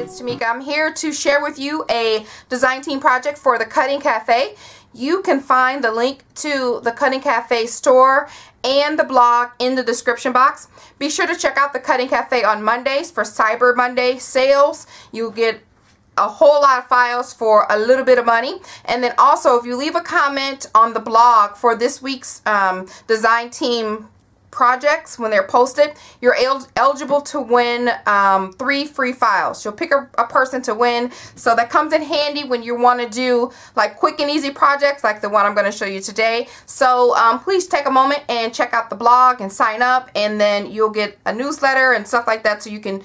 it's Tamika. I'm here to share with you a design team project for the Cutting Cafe. You can find the link to the Cutting Cafe store and the blog in the description box. Be sure to check out the Cutting Cafe on Mondays for Cyber Monday sales. You'll get a whole lot of files for a little bit of money. And then also, if you leave a comment on the blog for this week's design team projects, when they're posted, you're eligible to win 3 free files. You'll pick a person to win, so that comes in handy when you want to do like quick and easy projects like the one I'm going to show you today. So please take a moment and check out the blog and sign up, and then you'll get a newsletter and stuff like that, so you can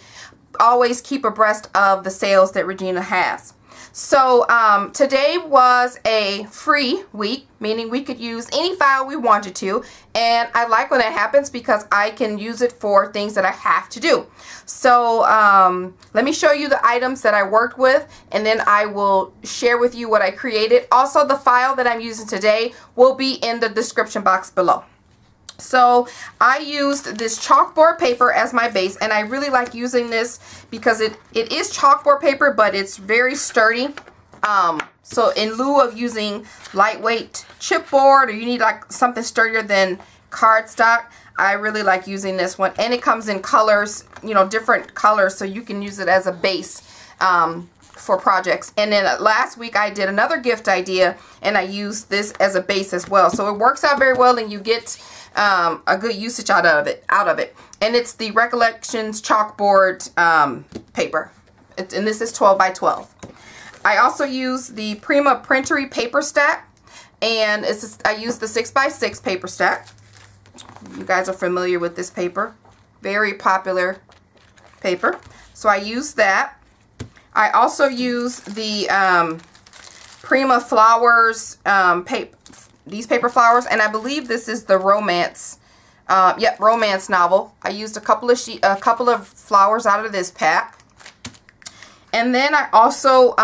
always keep abreast of the sales that Regina has. So today was a free week, meaning we could use any file we wanted to, and I like when that happens because I can use it for things that I have to do. So let me show you the items that I worked with, and then I will share with you what I created. Also, the file that I'm using today will be in the description box below. So I used this chalkboard paper as my base, and I really like using this because it is chalkboard paper, but it's very sturdy. So in lieu of using lightweight chipboard, or you need like something sturdier than cardstock, I really like using this one. And it comes in colors, you know, different colors, so you can use it as a base for projects. And then last week I did another gift idea, and I used this as a base as well. So it works out very well, and you get a good usage out of it. And it's the Recollections chalkboard paper. And this is 12 by 12. I also use the Prima Printery paper stack, and I use the 6 by 6 paper stack. You guys are familiar with this paper. Very popular paper. So I use that. I also use the Prima Flowers these paper flowers, and I believe this is the romance, romance novel. I used a couple of flowers out of this pack, and then I also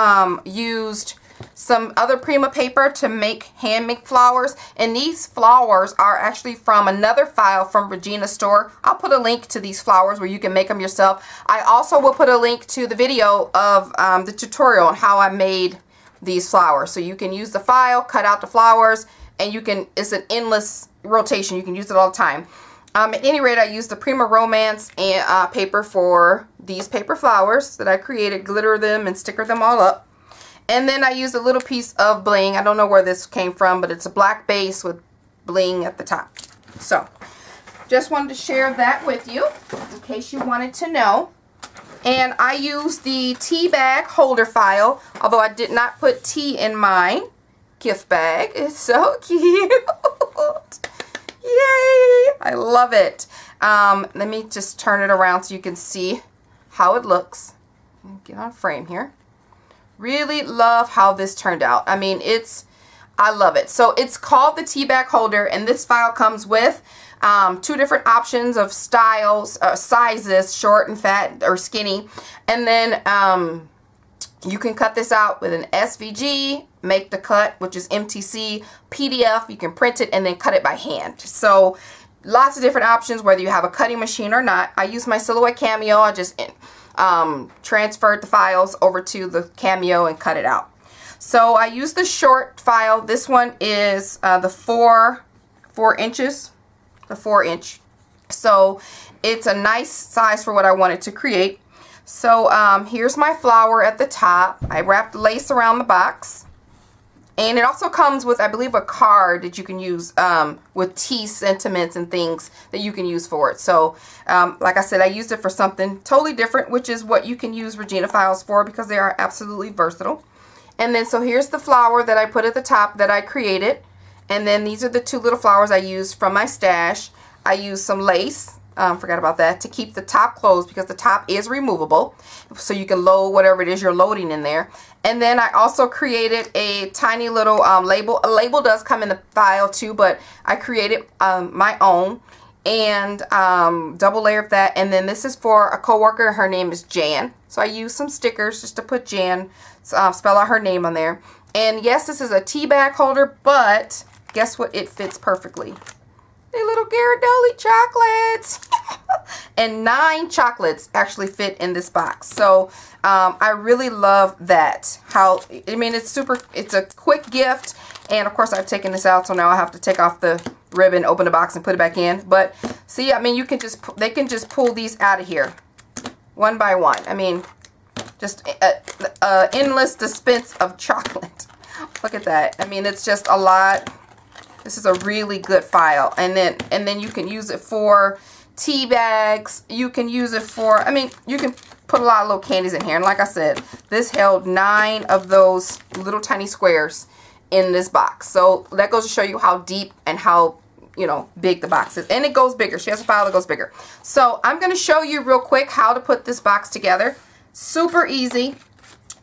used some other Prima paper to make handmade flowers, and these flowers are actually from another file from Regina's store. I'll put a link to these flowers where you can make them yourself. I also will put a link to the video of the tutorial on how I made these flowers, so you can use the file, cut out the flowers, and you can, it's an endless rotation. You can use it all the time. At any rate, I used the Prima Romance and paper for these paper flowers that I created, glitter them and sticker them all up. And then I used a little piece of bling. I don't know where this came from, but it's a black base with bling at the top. So, just wanted to share that with you in case you wanted to know. And I used the tea bag holder file, although I did not put tea in mine. Gift bag. It's so cute. Yay! I love it. Let me just turn it around so you can see how it looks. Get on frame here. Really love how this turned out. I mean, I love it. So it's called the tea bag holder, and this file comes with 2 different options of styles, sizes, short and fat or skinny, and then you can cut this out with an SVG, make the cut, which is MTC, PDF, you can print it and then cut it by hand. So lots of different options whether you have a cutting machine or not. I use my Silhouette Cameo. I just transferred the files over to the Cameo and cut it out. So I use the short file. This one is the 4 inches, the 4-inch. So it's a nice size for what I wanted to create. So here's my flower at the top. I wrapped lace around the box. And it also comes with, I believe, a card that you can use with tea sentiments and things that you can use for it. So, like I said, I used it for something totally different, which is what you can use Regina files for because they are absolutely versatile. And then, so here's the flower that I put at the top that I created. And then these are the 2 little flowers I used from my stash. I used some lace. Forgot about that, to keep the top closed because the top is removable, so you can load whatever it is you're loading in there. And then I also created a tiny little label. A label does come in the file too, but I created my own, and double layer of that. And then this is for a coworker. Her name is Jan, so I used some stickers just to put Jan, spell out her name on there. And yes, this is a tea bag holder, but guess what? It fits perfectly. They little Ghirardelli chocolates. and 9 chocolates actually fit in this box. So I really love that. I mean, it's a quick gift, and of course I've taken this out, so now I have to take off the ribbon, open the box, and put it back in. But see, I mean, they can just pull these out of here one by one. I mean, just endless dispense of chocolate. Look at that. I mean, it's just a lot. This is a really good file. And then you can use it for tea bags. You can use it for, I mean, you can put a lot of little candies in here. And like I said, this held 9 of those little tiny squares in this box. So that goes to show you how deep and how, you know, big the box is. And it goes bigger. She has a file that goes bigger. So I'm going to show you real quick how to put this box together. Super easy.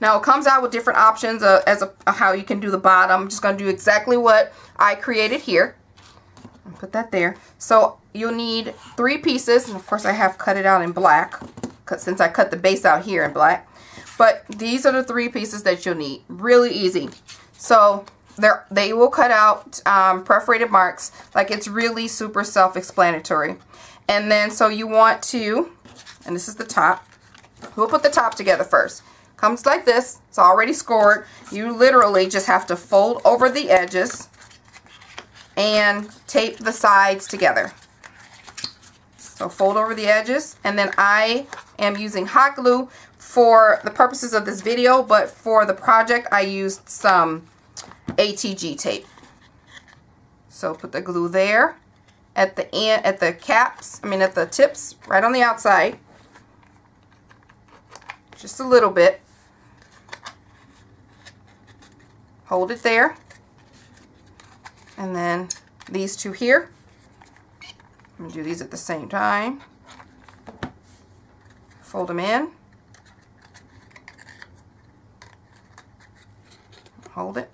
Now it comes out with different options how you can do the bottom. I'm just going to do exactly what I created here. I'll put that there. So you'll need 3 pieces, and of course I have cut it out in black since I cut the base out here in black. But these are the 3 pieces that you'll need. Really easy. So they will cut out perforated marks. Like, it's really super self-explanatory. And then so you want to, and this is the top. We'll put the top together first. Comes like this. It's already scored. You literally just have to fold over the edges and tape the sides together. So fold over the edges, and then I am using hot glue for the purposes of this video, but for the project I used some ATG tape. So put the glue there at the end, at the caps, at the tips, right on the outside. Just a little bit. Hold it there. And then these 2 here. I'm going to do these at the same time. Fold them in. Hold it.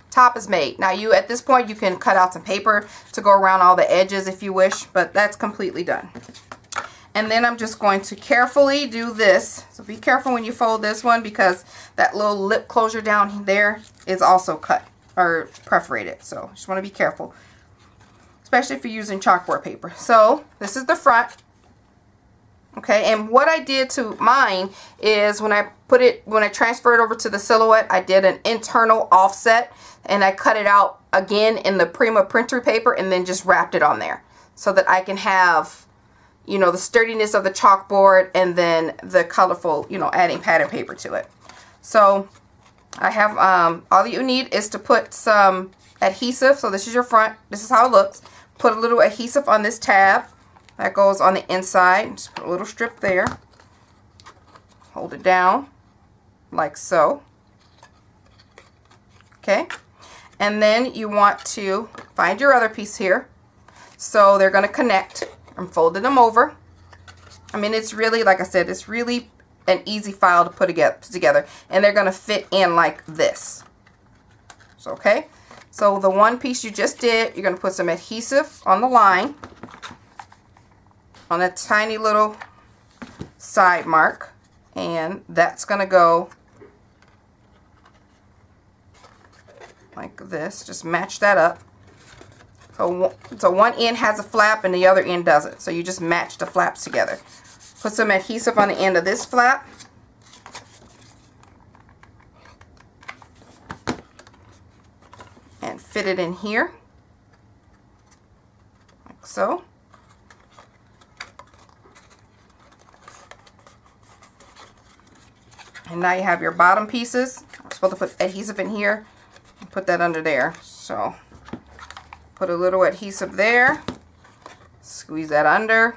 Top is made. Now at this point you can cut out some paper to go around all the edges if you wish, but that's completely done. And then I'm just going to carefully do this. So be careful when you fold this one, because that little lip closure down there is also cut or perforated. So just want to be careful, especially if you're using chalkboard paper. So this is the front. Okay, and what I did to mine is when I transferred over to the silhouette, I did an internal offset, and I cut it out again in the Prima printer paper and then just wrapped it on there so that I can have, you know, the sturdiness of the chalkboard and then the colorful, you know, adding pattern paper to it. So I have, all you need is to put some adhesive. So this is your front. This is how it looks. Put a little adhesive on this tab. That goes on the inside. Just put a little strip there. Hold it down like so. Okay. And then you want to find your other piece here. So they're going to connect. I'm folding them over. It's really, like I said, it's really an easy file to put together. And they're going to fit in like this. So, okay. So the one piece you just did, you're going to put some adhesive on the line, on that tiny little side mark, and that's going to go like this. Just match that up. So one end has a flap and the other end doesn't. So you just match the flaps together. Put some adhesive on the end of this flap. And fit it in here. Like so. And now you have your bottom pieces. I'm supposed to put adhesive in here and put that under there. So put a little adhesive there. Squeeze that under.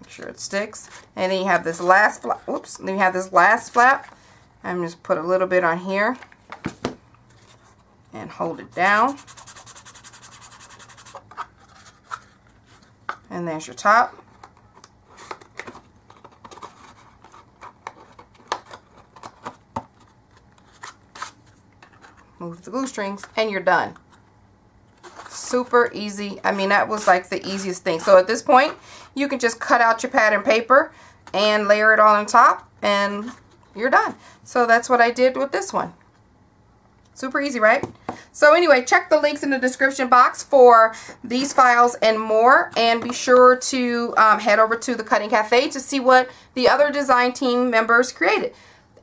Make sure it sticks. And then you have this last flap. Oops. Then you have this last flap. I'm just put a little bit on here and hold it down. And there's your top. Move the glue strings and you're done. Super easy. That was like the easiest thing. So at this point you can just cut out your pattern paper and layer it on top and you're done. So that's what I did with this one. Super easy, right? So anyway, check the links in the description box for these files and more, and be sure to head over to the Cutting Cafe to see what the other design team members created.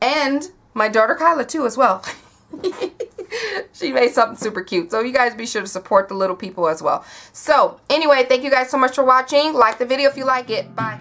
And my daughter Kyla too as well. She made something super cute. So you guys be sure to support the little people as well. So anyway, thank you guys so much for watching. Like the video if you like it. Bye.